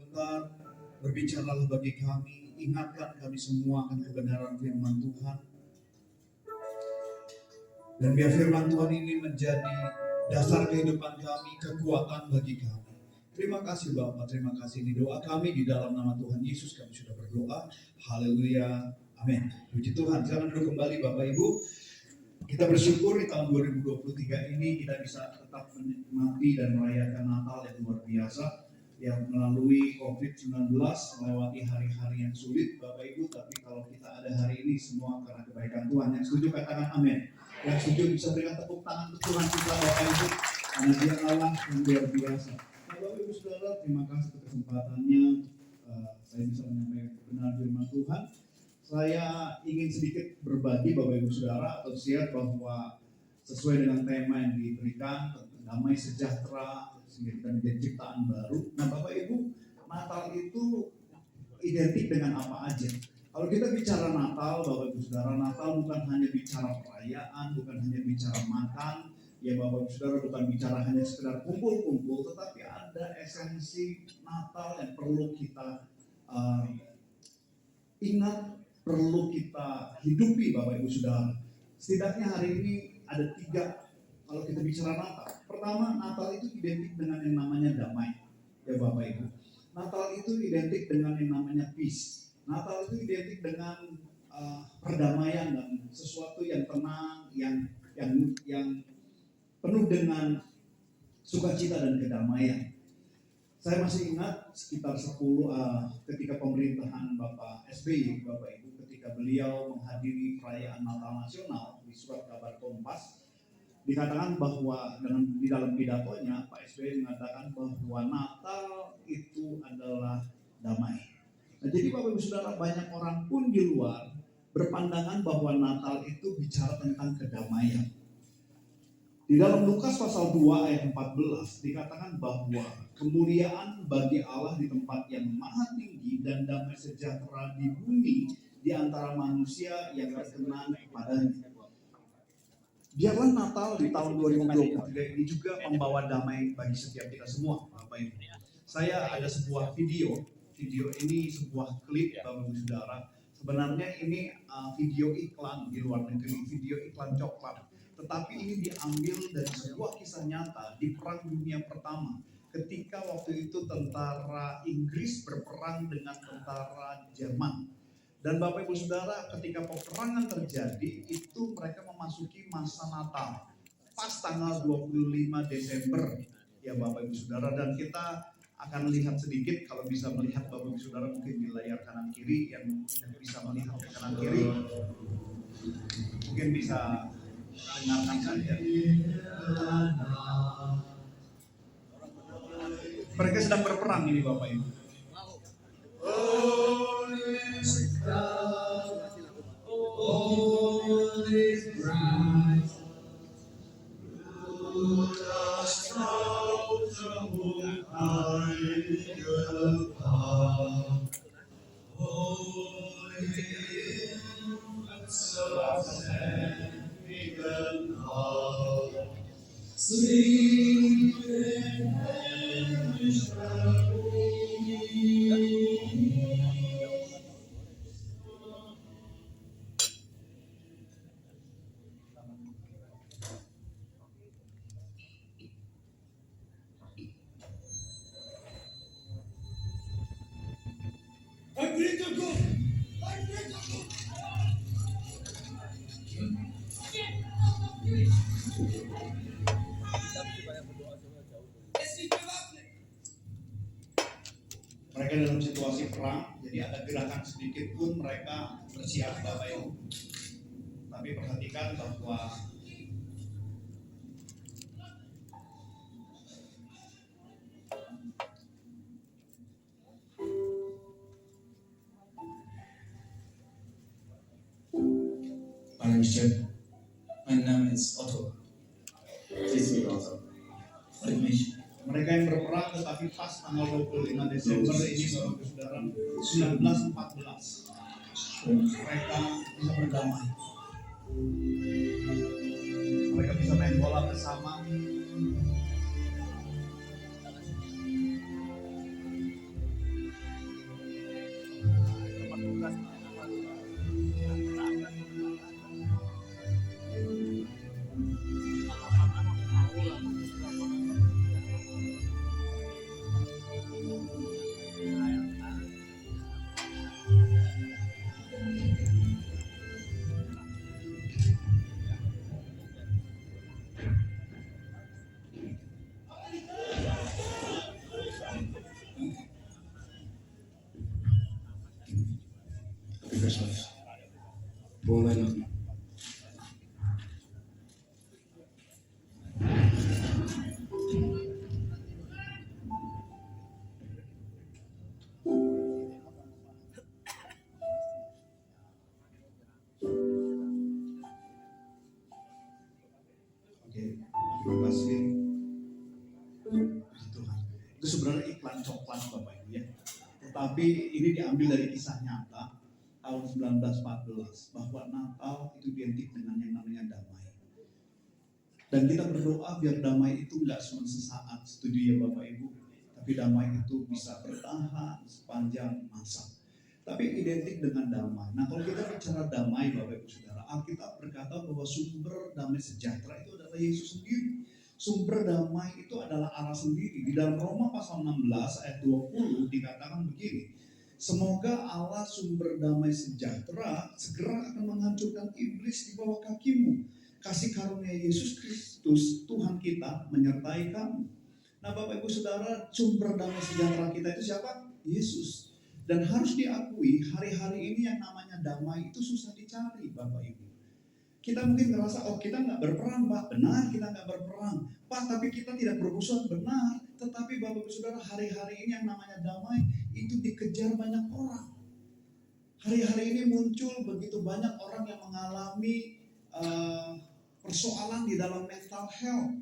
sebentar, berbicaralah bagi kami, ingatkan kami semua akan kebenaran firman Tuhan. Dan biar firman Tuhan ini menjadi dasar kehidupan kami, kekuatan bagi kami. Terima kasih Bapak, terima kasih. Ini doa kami di dalam nama Tuhan Yesus kami sudah berdoa. Haleluya, amin. Puji Tuhan, silakan duduk kembali Bapak Ibu. Kita bersyukur di tahun 2023 ini kita bisa tetap menikmati dan merayakan Natal yang luar biasa. Yang melalui COVID-19 melewati hari-hari yang sulit Bapak Ibu. Tapi kalau kita ada hari ini semua karena kebaikan Tuhan. Yang setuju katakan amin. Yang setuju bisa berikan tepuk tangan untuk Tuhan kita Bapak Ibu. Karena dia Allah yang luar biasa. Bapak Ibu Saudara, terima kasih untuk kesempatannya. Saya bisa menyampaikan kebenaran firman Tuhan. Saya ingin sedikit berbagi Bapak Ibu Saudara atau share bahwa sesuai dengan tema yang diberikan damai sejahtera sehingga kita menjadi ciptaan baru. Nah Bapak Ibu, Natal itu identik dengan apa aja? Kalau kita bicara Natal, Bapak Ibu Saudara, Natal bukan hanya bicara perayaan, bukan hanya bicara makan, ya Bapak Ibu Saudara, bukan bicara hanya sekedar kumpul-kumpul, tetapi ada esensi Natal yang perlu kita ingat, perlu kita hidupi Bapak Ibu Saudara. Setidaknya hari ini ada 3 kalau kita bicara Natal. Pertama, Natal itu identik dengan yang namanya damai. Ya Bapak Ibu. Natal itu identik dengan yang namanya peace. Natal itu identik dengan perdamaian dan sesuatu yang tenang, yang penuh dengan sukacita dan kedamaian. Saya masih ingat sekitar 10 ketika pemerintahan Bapak SBY, Bapak Ibu, ketika beliau menghadiri perayaan Natal Nasional di Surat Kabar Kompas, dikatakan bahwa di dalam pidatonya Pak SBY mengatakan bahwa Natal itu adalah damai. Nah, jadi Bapak Ibu Saudara, banyak orang pun di luar berpandangan bahwa Natal itu bicara tentang kedamaian. Di dalam Lukas pasal 2 ayat 14 dikatakan bahwa kemuliaan bagi Allah di tempat yang maha tinggi dan damai sejahtera di bumi di antara manusia yang berkenan padanya. Biarlah Natal di tahun 2023 ini juga membawa damai bagi setiap kita semua, Bapak Ibu. Saya ada sebuah video ini sebuah klip Bapak Ibu Saudara. Sebenarnya ini video iklan di luar negeri, video iklan coklat. Tetapi ini diambil dari sebuah kisah nyata di Perang Dunia Pertama. Ketika waktu itu tentara Inggris berperang dengan tentara Jerman. Dan Bapak Ibu Saudara, ketika peperangan terjadi, itu mereka memasuki masa Natal. Pas tanggal 25 Desember, ya Bapak Ibu Saudara. Dan kita akan lihat sedikit, kalau bisa melihat Bapak Ibu Saudara mungkin di layar kanan kiri, yang bisa melihat ke kanan kiri, mungkin bisa dengarkan saja. Mereka sedang berperang ini Bapak Ibu. Mereka dalam situasi perang, jadi ada gerakan sedikit pun mereka bersiap Bapak Ibu. Tapi perhatikan bahwa My name is Jim. My name is Otto. Please meet Otto. Like me. mereka yang berperang, tetapi pas tanggal 25 Desember ini Bapak Saudara 1914 mereka bisa berdamai. Mereka bisa main bola bersama. woman. Oke, terima kasih. Puji Tuhan. Itu sebenarnya iklan coklat Bapak Ibu ya. Tetapi ini diambil dari kisah nyata tahun 1914 bahwa Natal itu identik dengan yang namanya damai. Dan kita berdoa biar damai itu nggak cuma sesaat, setuju ya Bapak Ibu, tapi damai itu bisa bertahan sepanjang masa. Tapi identik dengan damai. Nah kalau kita bicara damai Bapak Ibu Saudara, Alkitab berkata bahwa sumber damai sejahtera itu adalah Yesus sendiri. Sumber damai itu adalah Allah sendiri. Di dalam Roma pasal 16 ayat 20 dikatakan begini, semoga Allah sumber damai sejahtera segera akan menghancurkan iblis di bawah kakimu. Kasih karunia Yesus Kristus Tuhan kita menyertai kamu. Nah Bapak Ibu Saudara, sumber damai sejahtera kita itu siapa? Yesus. Dan harus diakui hari-hari ini yang namanya damai itu susah dicari Bapak Ibu. Kita mungkin ngerasa, oh kita nggak berperang Pak, benar kita nggak berperang Pak, tapi kita tidak bermusuhan, benar. Tetapi Bapak Ibu Saudara, hari-hari ini yang namanya damai itu dikejar banyak orang. Hari-hari ini muncul begitu banyak orang yang mengalami persoalan di dalam mental health.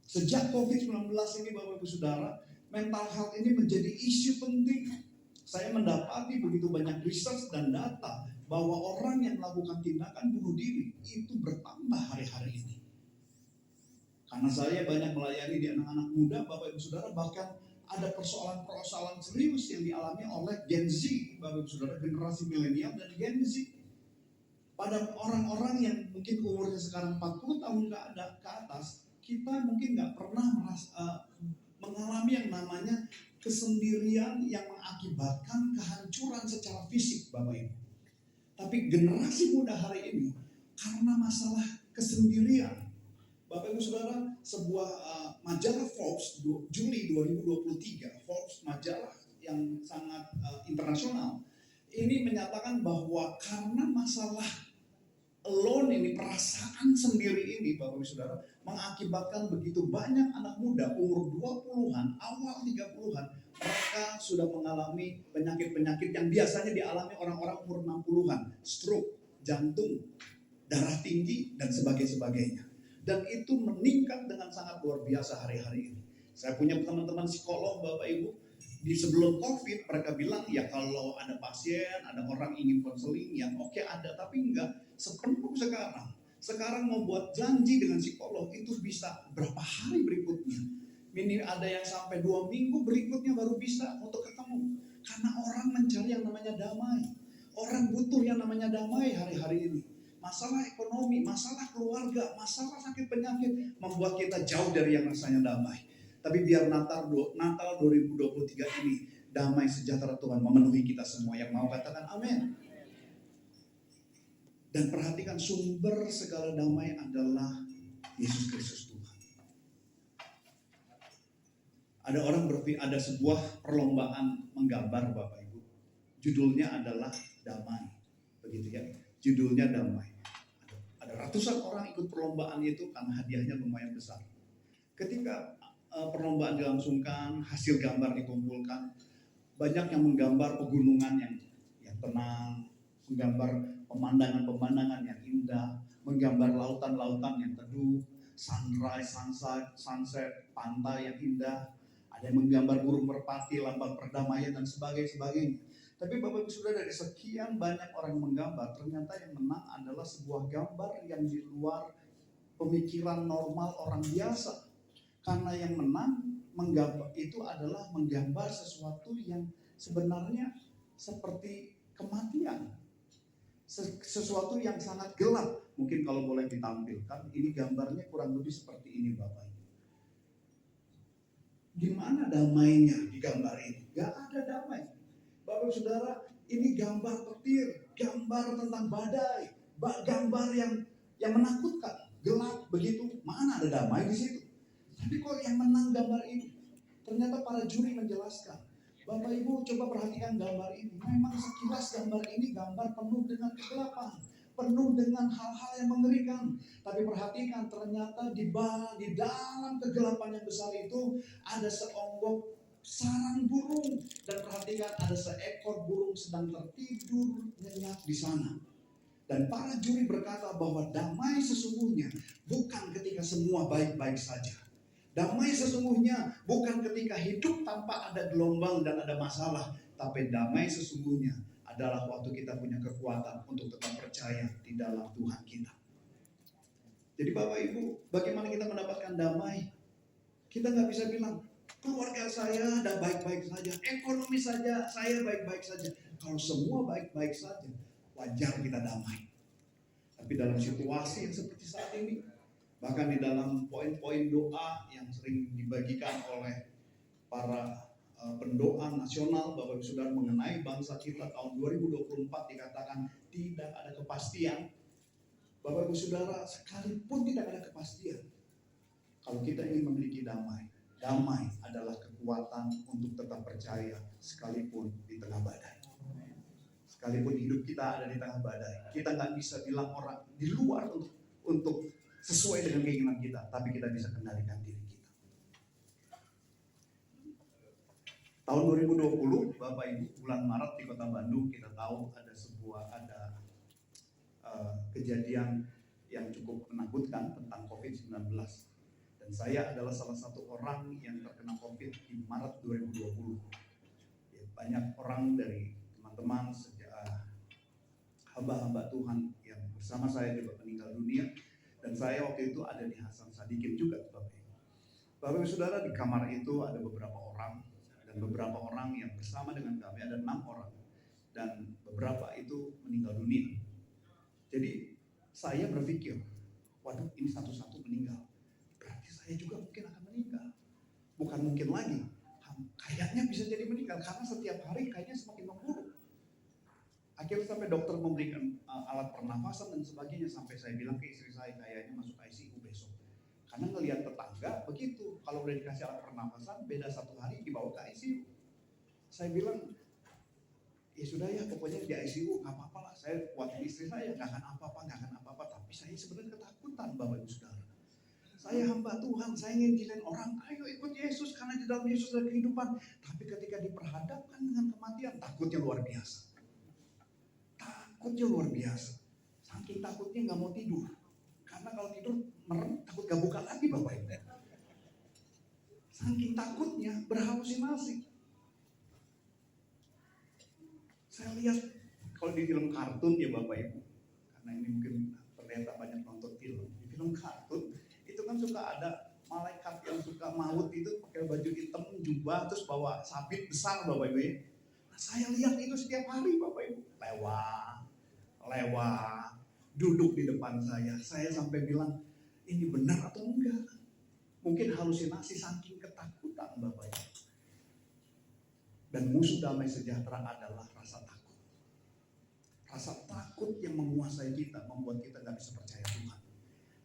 Sejak COVID-19 ini Bapak Ibu Saudara, mental health ini menjadi isu penting. Saya mendapati begitu banyak research dan data bahwa orang yang melakukan tindakan bunuh diri itu bertambah hari-hari ini. Karena saya banyak melayani di anak-anak muda, Bapak Ibu Saudara, bahkan ada persoalan-persoalan serius yang dialami oleh Gen Z, Bapak Ibu Saudara, generasi milenial dan Gen Z. Pada orang-orang yang mungkin umurnya sekarang 40 tahun ke atas, kita mungkin nggak pernah mengalami yang namanya kesendirian yang mengakibatkan kehancuran secara fisik, Bapak Ibu. Tapi generasi muda hari ini, karena masalah kesendirian, Bapak Ibu Saudara, sebuah majalah Forbes Juli 2023, Forbes majalah yang sangat internasional, ini menyatakan bahwa karena masalah alone ini, perasaan sendiri ini Bapak Ibu Saudara, mengakibatkan begitu banyak anak muda umur 20-an, awal 30-an, mereka sudah mengalami penyakit-penyakit yang biasanya dialami orang-orang umur 60-an, stroke, jantung, darah tinggi, dan sebagainya. Dan itu meningkat dengan sangat luar biasa hari-hari ini. Saya punya teman-teman psikolog Bapak Ibu, di sebelum COVID mereka bilang ya kalau ada pasien, ada orang ingin konseling yang oke ada, tapi enggak sepenuh sekarang. Sekarang mau buat janji dengan psikolog itu bisa berapa hari berikutnya. Minim ada yang sampai 2 minggu berikutnya baru bisa untuk ketemu. Karena orang mencari yang namanya damai. Orang butuh yang namanya damai hari-hari ini. Masalah ekonomi, masalah keluarga, masalah sakit penyakit membuat kita jauh dari yang rasanya damai. Tapi biar Natal 2023 ini damai sejahtera Tuhan memenuhi kita semua. Yang mau katakan amin. Dan perhatikan, sumber segala damai adalah Yesus Kristus Tuhan. Ada sebuah perlombaan menggambar Bapak Ibu. Judulnya adalah damai. Begitu ya. Judulnya damai. Ada ratusan orang ikut perlombaan itu karena hadiahnya lumayan besar. Ketika perlombaan dilangsungkan, hasil gambar dikumpulkan, banyak yang menggambar pegunungan yang tenang, menggambar pemandangan-pemandangan yang indah, menggambar lautan-lautan yang teduh, sunrise, sunset, pantai yang indah, ada yang menggambar burung merpati, lambang perdamaian dan sebagainya. Tapi Bapak Ibu Saudara, dari sekian banyak orang yang menggambar, ternyata yang menang adalah sebuah gambar yang di luar pemikiran normal orang biasa. Karena yang menang menggambar itu adalah menggambar sesuatu yang sebenarnya seperti kematian. Sesuatu yang sangat gelap. Mungkin kalau boleh ditampilkan, ini gambarnya kurang lebih seperti ini Bapak Ibu. Gimana damainya di gambar ini? Gak ada damai. Bapak Ibu Saudara, ini gambar petir, gambar tentang badai, gambar yang menakutkan, gelap begitu. Mana ada damai di situ? Tapi kok yang menang gambar ini? Ternyata para juri menjelaskan Bapak Ibu coba perhatikan gambar ini. Memang sekilas gambar ini gambar penuh dengan kegelapan, penuh dengan hal-hal yang mengerikan. Tapi perhatikan, ternyata di dalam kegelapan yang besar itu ada seonggok sarang burung, dan perhatikan ada seekor burung sedang tertidur nyenyak di sana. Dan para juri berkata bahwa damai sesungguhnya bukan ketika semua baik-baik saja. Damai sesungguhnya bukan ketika hidup tanpa ada gelombang dan ada masalah, tapi damai sesungguhnya adalah waktu kita punya kekuatan untuk tetap percaya di dalam Tuhan kita. Jadi Bapak Ibu, bagaimana kita mendapatkan damai? Kita nggak bisa bilang keluarga saya ada baik-baik saja, ekonomi saja saya baik-baik saja. Kalau semua baik-baik saja, wajar kita damai. Tapi dalam situasi yang seperti saat ini, bahkan di dalam poin-poin doa yang sering dibagikan oleh para pendoa nasional, Bapak Ibu Saudara, mengenai bangsa kita tahun 2024 dikatakan tidak ada kepastian. Bapak Ibu Saudara, sekalipun tidak ada kepastian, kalau kita ingin memiliki damai, damai adalah kekuatan untuk tetap percaya sekalipun di tengah badai. Sekalipun hidup kita ada di tengah badai, kita nggak bisa bilang orang di luar untuk sesuai dengan keinginan kita, tapi kita bisa kendalikan diri kita. Tahun 2020, Bapak Ibu, bulan Maret di Kota Bandung, kita tahu ada kejadian yang cukup menakutkan tentang COVID-19. Dan saya adalah salah satu orang yang terkena COVID di Maret 2020. Ya, banyak orang dari teman-teman hamba-hamba Tuhan yang bersama saya juga meninggal dunia. Dan saya waktu itu ada di Hasan Sadikin juga, Bapak Ibu. Bapak Ibu Saudara, di kamar itu ada beberapa orang, dan beberapa orang yang bersama dengan kami, ada 6 orang, dan beberapa itu meninggal dunia. Jadi saya berpikir, waduh, ini satu-satu meninggal, berarti saya juga mungkin akan meninggal. Bukan mungkin lagi, kayaknya bisa jadi meninggal, karena setiap hari kayaknya semakin memburuk. Akhirnya sampai dokter memberikan alat pernafasan dan sebagainya, sampai saya bilang ke istri saya, kayaknya masuk ICU besok. Karena ngelihat tetangga begitu, kalau udah dikasih alat pernafasan, beda 1 hari dibawa ke ICU. Saya bilang, ya sudah ya, pokoknya di ICU nggak apa-apa lah. Saya kuatin istri saya, nggak akan apa-apa. Tapi saya sebenarnya ketakutan, Bapak Ibu Saudara. Saya hamba Tuhan, saya nginjilin orang, ayo ikut Yesus karena di dalam Yesus ada kehidupan. Tapi ketika diperhadapkan dengan kematian, takutnya luar biasa. Takutnya luar biasa. Saking takutnya nggak mau tidur. Karena kalau tidur merem, takut gak buka lagi, Bapak Ibu. Saking takutnya berhalusinasi. Saya lihat kalau di film kartun ya Bapak Ibu, karena ini mungkin ternyata banyak nonton film. Di film kartun itu kan suka ada malaikat yang suka maut itu pakai baju hitam, jubah, terus bawa sabit besar, Bapak Ibu ya. Nah, saya lihat itu setiap hari, Bapak Ibu. Lewat, duduk di depan saya. Saya sampai bilang, ini benar atau enggak? Mungkin halusinasi saking ketakutan, Bapak Ibu. Dan musuh damai sejahtera adalah rasa takut. Rasa takut yang menguasai kita, membuat kita gak bisa percaya Tuhan.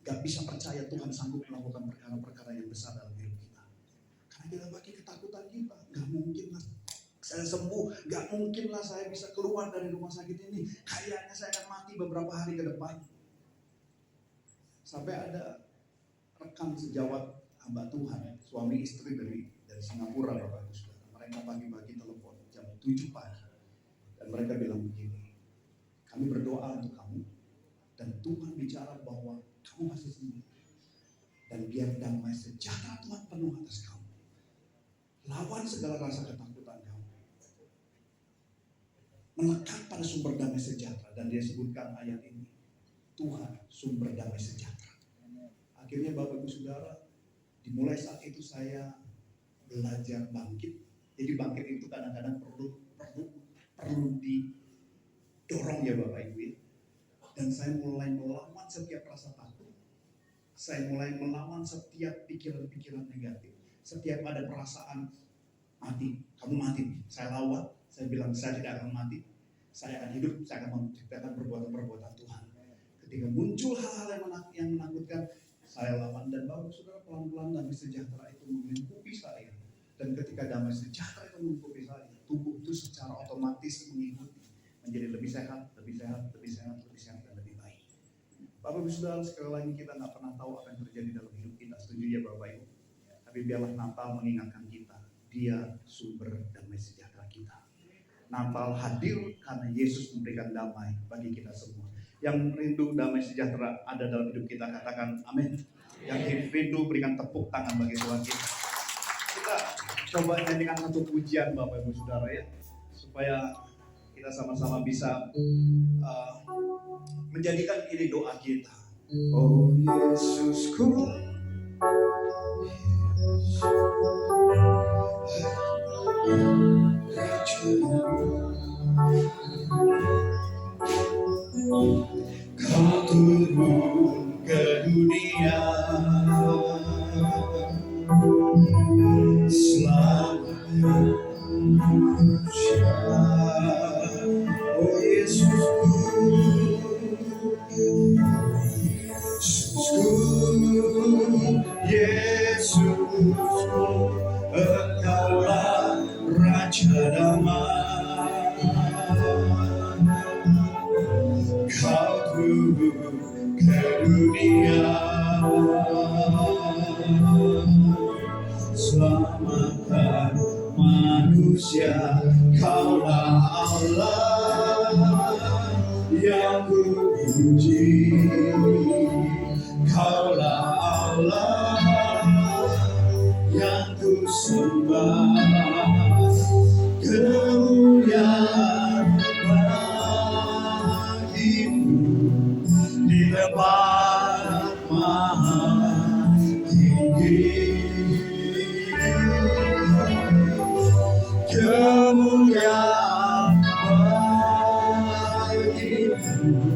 Gak bisa percaya Tuhan sanggup melakukan perkara-perkara yang besar dalam hidup kita. Karena kita bagi ketakutan kita, gak mungkin lah saya sembuh, gak mungkin lah saya bisa keluar dari rumah sakit ini. Kayaknya saya akan mati beberapa hari ke depan. Sampai ada rekan sejawat hamba Tuhan, suami istri dari Singapura, Bapak Ibu Saudara. Mereka pagi-pagi telepon jam 7 pagi. Dan mereka bilang begini, kami berdoa untuk kamu, dan Tuhan bicara bahwa kamu masih sembuh. Dan biar damai sejahtera Tuhan penuh atas kamu. Lawan segala rasa ketakutan kamu. Melekat pada sumber damai sejahtera. Dan dia sebutkan ayat ini, Tuhan sumber damai sejahtera. Akhirnya Bapak Ibu Saudara, dimulai saat itu saya belajar bangkit. Jadi bangkit itu kadang-kadang perlu didorong ya Bapak Ibu. Dan saya mulai melawan setiap rasa takut. Saya mulai melawan setiap pikiran-pikiran negatif. Setiap ada perasaan mati, kamu mati, saya lawan. Saya bilang saya tidak akan mati. Saya akan hidup, saya akan menciptakan perbuatan-perbuatan Tuhan. Ketika muncul hal-hal yang menakutkan, saya lawan. Dan Bapak Saudara, pelan-pelan damai sejahtera itu melingkupi saya. Dan ketika damai sejahtera itu melingkupi saya, Ibu Saudara, sekali lagi kita nggak pernah tahu apa yang terjadi dalam hidup kita. Setuju ya Bapak Ibu? Tapi biarlah Natal mengingatkan kita, Dia sumber damai sejahtera kita. Natal hadir karena Yesus memberikan damai bagi kita semua. Yang rindu damai sejahtera ada dalam hidup kita, katakan amin. Yang rindu berikan tepuk tangan bagi Tuhan kita. Kita coba nyanyikan satu pujian Bapak Ibu Saudara ya, supaya kita sama-sama bisa menjadikan ini doa kita. Oh Yesusku, Kau turun ke dunia, selamatkan manusia. Oh Yesusku, Yesusku, Engkaulah Raja damai. Kau turun ke dunia, selamatkan manusia. Kaulah Allah yang kupuji, Kaulah Allah yang kusembah. Kemuliaan bagimu di tempat maha tinggi. Kemuliaan bagimu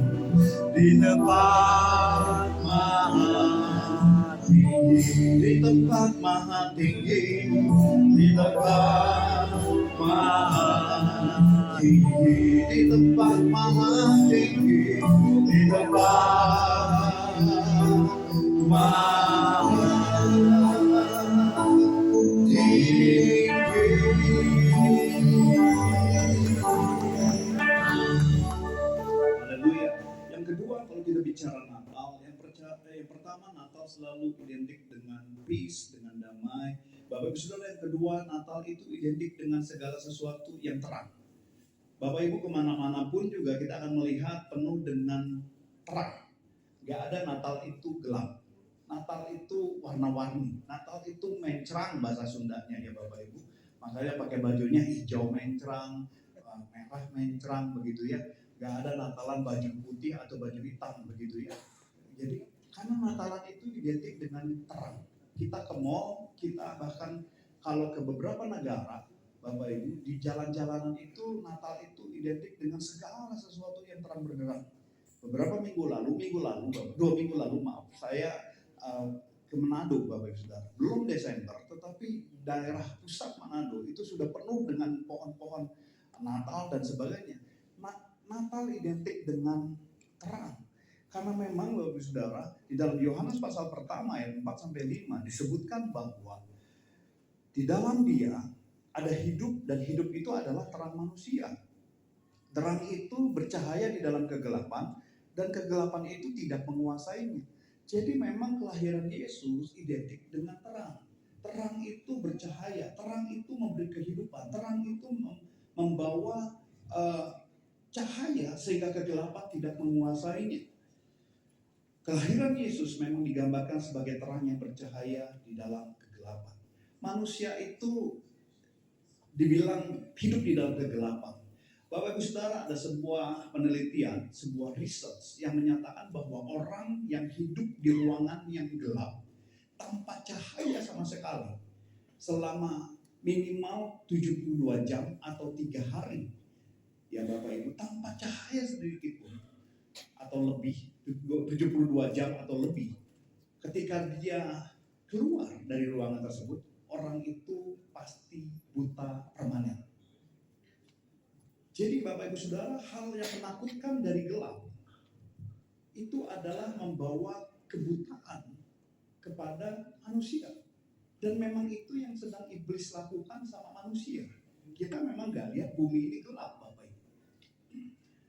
di tempat maha tinggi. Di tempat maha tinggi, di tempat maha tinggi, di tempat maha tinggi, di tempat maha tinggi. Haleluya. Yang kedua, kalau kita bicara Natal, yang pertama Natal selalu identik dengan peace, dengan damai. Bapak Ibu Saudara, yang kedua Natal itu identik dengan segala sesuatu yang terang. Bapak Ibu kemana-mana pun juga kita akan melihat penuh dengan terang. Gak ada Natal itu gelap. Natal itu warna-warni. Natal itu mencerang bahasa Sundanya ya Bapak Ibu. Makanya pakai bajunya hijau mencerang, merah mencerang begitu ya. Gak ada Natalan baju putih atau baju hitam begitu ya. Jadi karena Natalan itu identik dengan terang. Kita ke mall, kita bahkan kalau ke beberapa negara, Bapak Ibu, di jalan-jalanan itu Natal itu identik dengan segala sesuatu yang terang benderang. Beberapa minggu lalu, 2 minggu lalu maaf, saya ke Manado Bapak Ibu Saudara. Belum Desember, tetapi daerah pusat Manado itu sudah penuh dengan pohon-pohon Natal dan sebagainya. Natal identik dengan terang. Karena memang Bapak Ibu Saudara, di dalam Yohanes pasal pertama ayat 4-5 disebutkan bahwa di dalam Dia ada hidup dan hidup itu adalah terang manusia. Terang itu bercahaya di dalam kegelapan dan kegelapan itu tidak menguasainya. Jadi memang kelahiran Yesus identik dengan terang. Terang itu bercahaya, terang itu memberi kehidupan, terang itu membawa cahaya sehingga kegelapan tidak menguasainya. Kelahiran Yesus memang digambarkan sebagai terang yang bercahaya di dalam kegelapan. Manusia itu dibilang hidup di dalam kegelapan. Bapak Ibu Saudara, ada sebuah penelitian, sebuah research yang menyatakan bahwa orang yang hidup di ruangan yang gelap tanpa cahaya sama sekali selama minimal 72 jam atau 3 hari, ya Bapak Ibu, tanpa cahaya sedikit pun atau lebih 72 jam atau lebih, ketika dia keluar dari ruangan tersebut, orang itu pasti buta permanen. Jadi Bapak Ibu Saudara, hal yang menakutkan dari gelap itu adalah membawa kebutaan kepada manusia. Dan memang itu yang sedang iblis lakukan sama manusia. Kita memang gak lihat bumi ini gelap Bapak Ibu.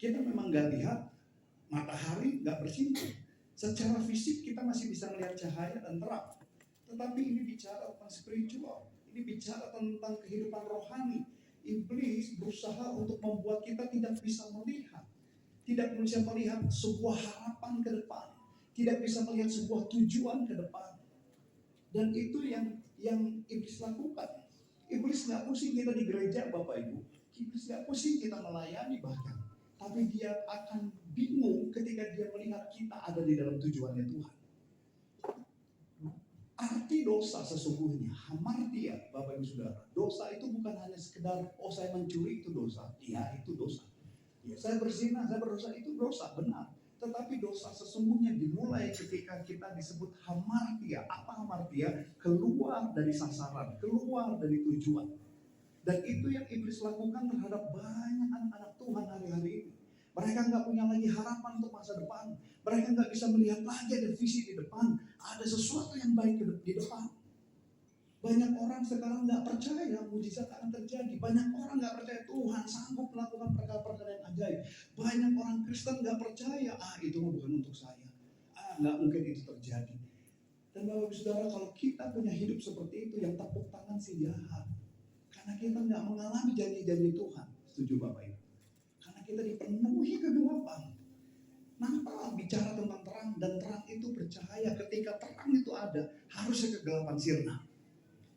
Kita memang gak lihat matahari gak bersinar. Secara fisik kita masih bisa melihat cahaya dan terang. Tetapi ini bicara tentang spiritual. Ini bicara tentang kehidupan rohani. Iblis berusaha untuk membuat kita tidak bisa melihat. Tidak bisa melihat sebuah harapan ke depan. Tidak bisa melihat sebuah tujuan ke depan. Dan itu yang iblis lakukan. Iblis nggak pusing kita di gereja, Bapak Ibu. Iblis nggak pusing kita melayani bahkan. Tapi dia akan bingung ketika dia melihat kita ada di dalam tujuannya Tuhan. Arti dosa sesungguhnya, hamartia, Bapak Ibu Saudara. Dosa itu bukan hanya sekedar, saya mencuri itu dosa. Ya, itu dosa. Ya, saya berzina, saya berdosa, itu dosa, benar. Tetapi dosa sesungguhnya dimulai ketika kita disebut hamartia. Apa hamartia? Keluar dari sasaran, keluar dari tujuan. Dan itu yang iblis lakukan terhadap banyak anak-anak Tuhan hari-hari ini. Mereka nggak punya lagi harapan untuk masa depan. Mereka nggak bisa melihat lagi ada visi di depan. Ada sesuatu yang baik di depan. Banyak orang sekarang nggak percaya mujizat akan terjadi. Banyak orang nggak percaya Tuhan sanggup melakukan perkara-perkara yang ajaib. Banyak orang Kristen nggak percaya, itu bukan untuk saya. Nggak mungkin itu terjadi. Dan Bapak Ibu Saudara, kalau kita punya hidup seperti itu, yang tepuk tangan si jahat. Karena kita nggak mengalami janji-janji Tuhan. Setuju Bapak Ibu? Karena kita dipenuhi kegelapan. Natal bicara tentang terang, dan terang itu bercahaya. Ketika terang itu ada, harusnya kegelapan sirna.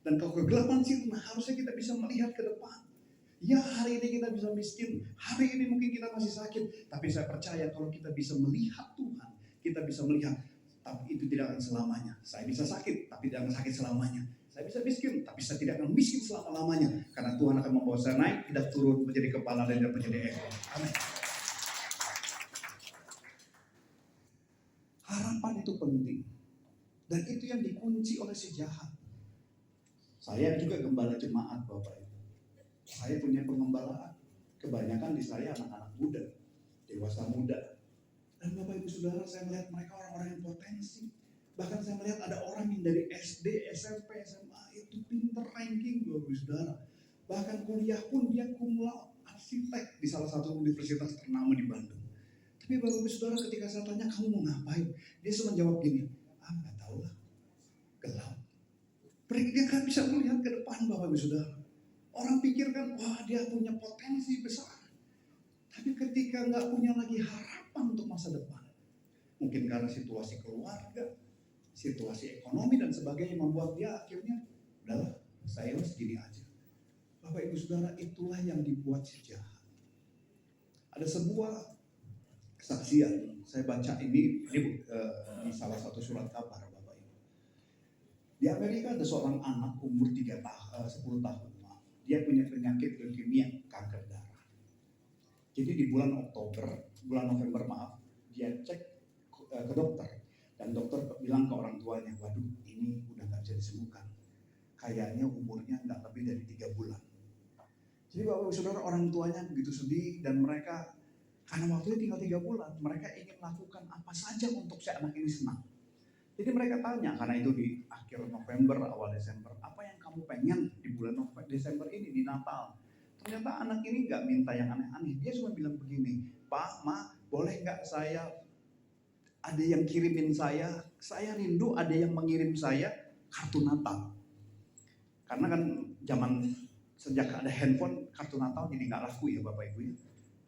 Dan kalau kegelapan sirna, harusnya kita bisa melihat ke depan. Ya, hari ini kita bisa miskin, hari ini mungkin kita masih sakit, tapi saya percaya kalau kita bisa melihat Tuhan, kita bisa melihat, tapi itu tidak akan selamanya. Saya bisa sakit, tapi tidak akan sakit selamanya. Saya bisa miskin, tapi saya tidak akan miskin selama-lamanya. Karena Tuhan akan membawa saya naik, tidak turun menjadi kepala dan tidak menjadi ekor. Amin. Harapan itu penting. Dan itu yang dikunci oleh si jahat. Saya juga gembala jemaat, Bapak Ibu. Saya punya pengembalaan. Kebanyakan di saya anak-anak muda, dewasa muda. Dan Bapak Ibu Saudara, saya melihat mereka orang-orang yang potensi. Bahkan saya melihat ada orang yang dari SD, SMP, SMA itu pinter ranking, Bapak Ibu Saudara. Bahkan kuliah pun dia cum laude, arsitek di salah satu universitas ternama di Bandung. Tapi Bapak Ibu Saudara, ketika saya tanya, kamu mau ngapain? Dia cuma jawab gini, nggak tahu lah, gelap. Dia kan bisa melihat ke depan, Bapak Ibu Saudara. Orang pikirkan, wah dia punya potensi besar. Tapi ketika nggak punya lagi harapan untuk masa depan, mungkin karena situasi keluarga, situasi ekonomi dan sebagainya membuat dia akhirnya, udahlah, saya segini aja. Bapak Ibu Saudara, itulah yang dibuat si jahat. Ada sebuah kesaksian, saya baca ini di salah satu surat kabar, Bapak Ibu. Di Amerika ada seorang anak umur 10 tahun. Dia punya penyakit leukemia, kanker darah. Jadi di bulan November, dia cek ke dokter. Dan dokter bilang ke orang tuanya, waduh ini udah gak bisa disembuhkan. Kayaknya umurnya gak lebih dari 3 bulan. Jadi Bapak Ibu Saudara, orang tuanya begitu sedih dan mereka, karena waktunya tinggal 3 bulan, mereka ingin melakukan apa saja untuk si anak ini senang. Jadi mereka tanya, karena itu di akhir November, awal Desember, apa yang kamu pengen di bulan Desember ini, di Natal? Ternyata anak ini gak minta yang aneh-aneh, dia cuma bilang begini, Pak, Ma, boleh gak saya, ada yang kirimin saya rindu ada yang mengirim saya kartu Natal. Karena kan sejak ada handphone, kartu Natal jadi gak laku ya Bapak Ibu ya.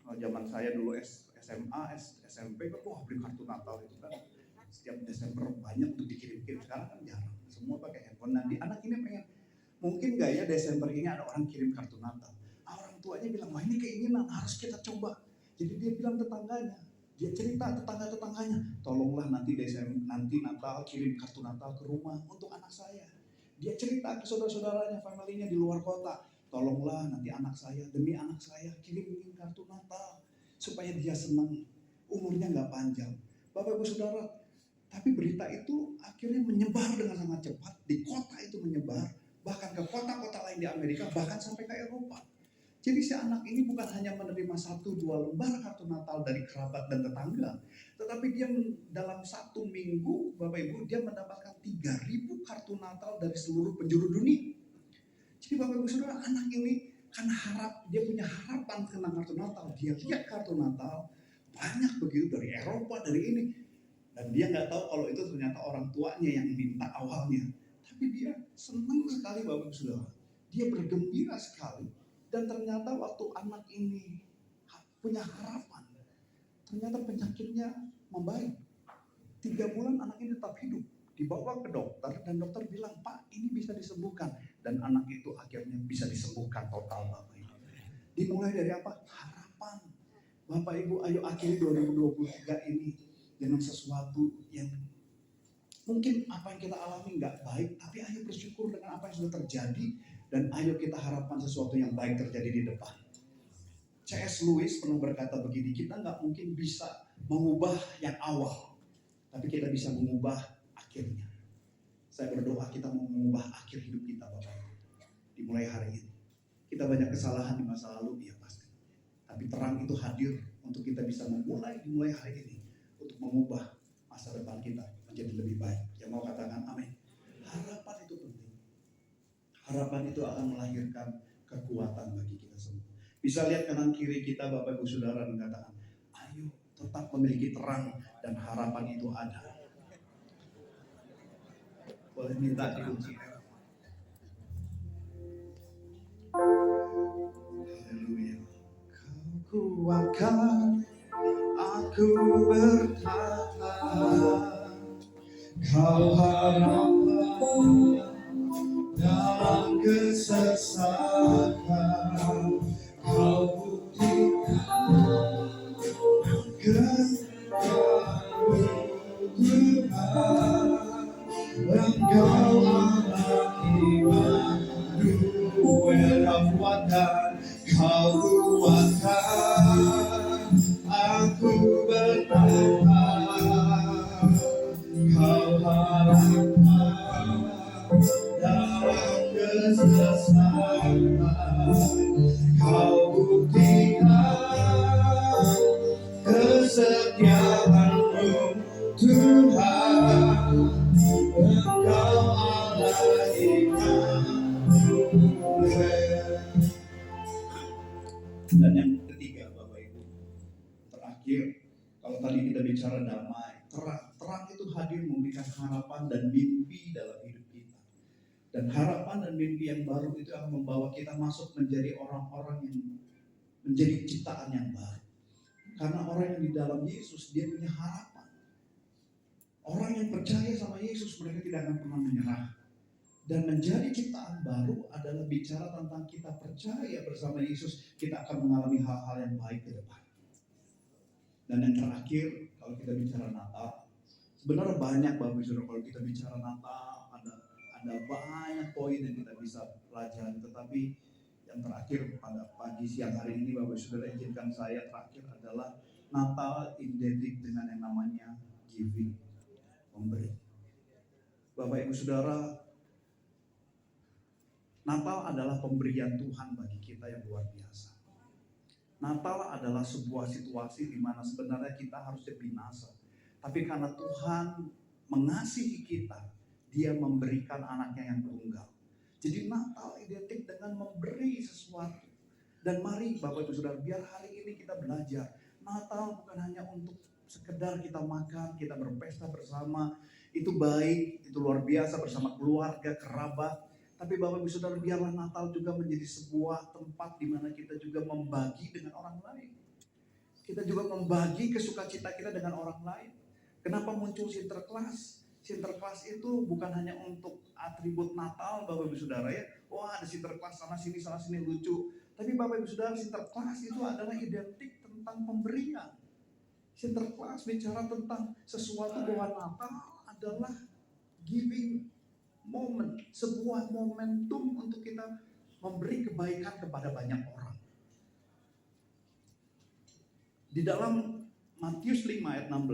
Kalau zaman saya dulu SMA, SMP, wah beli kartu Natal itu kan setiap Desember banyak untuk dikirim-kirim. Sekarang kan jarang, semua pakai handphone. Nah, anak ini pengen, mungkin gak ya Desember ini ada orang kirim kartu Natal. Orang tuanya bilang, wah ini keinginan, harus kita coba. Jadi dia bilang tetangganya, dia cerita tetangga-tetangganya, tolonglah nanti Natal kirim kartu Natal ke rumah untuk anak saya. Dia cerita ke saudara-saudaranya, familinya di luar kota, tolonglah nanti demi anak saya kirim kartu Natal supaya dia senang, umurnya gak panjang. Bapak Ibu Saudara, tapi berita itu akhirnya menyebar dengan sangat cepat, di kota itu menyebar, bahkan ke kota-kota lain di Amerika, bahkan sampai ke Eropa. Jadi si anak ini bukan hanya menerima 1-2 lembar kartu Natal dari kerabat dan tetangga, tetapi dia dalam 1 minggu, Bapak Ibu, dia mendapatkan 3.000 kartu Natal dari seluruh penjuru dunia. Jadi Bapak Ibu Saudara, anak ini kan dia punya harapan tentang kartu Natal. Dia lihat kartu Natal, banyak begitu dari Eropa, dari ini. Dan dia nggak tahu kalau itu ternyata orang tuanya yang minta awalnya. Tapi dia senang sekali Bapak Ibu Saudara. Dia bergembira sekali. Dan ternyata waktu anak ini punya harapan, ternyata penyakitnya membaik. 3 bulan anak ini tetap hidup. Dibawa ke dokter dan dokter bilang, Pak ini bisa disembuhkan. Dan anak itu akhirnya bisa disembuhkan total Bapak Ibu. Dimulai dari apa? Harapan. Bapak Ibu, ayo akhiri 2023 ini dengan sesuatu yang mungkin apa yang kita alami nggak baik, tapi ayo bersyukur dengan apa yang sudah terjadi dan ayo kita harapkan sesuatu yang baik terjadi di depan. C.S. Lewis pernah berkata begini, kita nggak mungkin bisa mengubah yang awal, tapi kita bisa mengubah akhirnya. Saya berdoa kita mau mengubah akhir hidup kita Bapak Ibu. Dimulai hari ini. Kita banyak kesalahan di masa lalu, ya pasti. Tapi terang itu hadir untuk kita bisa dimulai hari ini. Untuk mengubah masa depan kita menjadi lebih baik. Yang mau katakan amin. Harapan itu penting. Harapan itu akan melahirkan kekuatan bagi kita semua. Bisa lihat kanan kiri kita Bapak Ibu Saudara dan katakan, ayo tetap memiliki terang dan harapan itu ada. Boleh minta dikunci. Haleluya. Kau kuatkan aku bertahan, kau harapan dalam kesesakan, kau buktikan kesetiaanmu Tuhan, Engkau Allah Immanuel, kau kuatkan aku bertahan, kau harapan dalam kesesakan, kau buktikan kesetiaanmu Tuhan, Engkau Allah Immanuel. Dan yang ketiga Bapak Ibu, terakhir, kalau tadi kita bicara damai, terang itu hadir memberikan harapan dan mimpi dalam hidup kita. Dan harapan dan mimpi yang baru itu akan membawa kita masuk menjadi orang-orang yang menjadi ciptaan yang baru. Karena orang yang di dalam Yesus, dia punya harapan. Orang yang percaya sama Yesus, mereka tidak akan pernah menyerah. Dan menjadi ciptaan baru adalah bicara tentang kita percaya bersama Yesus, kita akan mengalami hal-hal yang baik ke depan. Dan yang terakhir, kalau kita bicara Natal, sebenarnya banyak Bapak Saudara, kalau kita bicara Natal, ada banyak poin yang kita bisa pelajari. Tetapi yang terakhir pada pagi siang hari ini Bapak Saudara, izinkan saya terakhir adalah Natal identik dengan yang namanya giving, memberi. Bapak Ibu Saudara, Natal adalah pemberian Tuhan bagi kita yang luar biasa. Natal adalah sebuah situasi di mana sebenarnya kita harusnya binasa. Tapi karena Tuhan mengasihi kita, Dia memberikan anaknya yang tunggal. Jadi Natal identik dengan memberi sesuatu. Dan mari Bapak Ibu Saudara, biar hari ini kita belajar. Natal bukan hanya untuk sekedar kita makan, kita berpesta bersama. Itu baik, itu luar biasa bersama keluarga, kerabat. Tapi Bapak Ibu Saudara, biarlah Natal juga menjadi sebuah tempat di mana kita juga membagi dengan orang lain. Kita juga membagi kesukacita kita dengan orang lain. Kenapa muncul Sinterklas? Sinterklas itu bukan hanya untuk atribut Natal Bapak Ibu Saudara ya. Wah ada Sinterklas sana sini lucu. Tapi Bapak Ibu Saudara, Sinterklas itu adalah identik tentang pemberian. Sinterklas bicara tentang sesuatu bahwa Natal adalah giving moment, sebuah momentum untuk kita memberi kebaikan kepada banyak orang. Di dalam Matius 5 ayat 16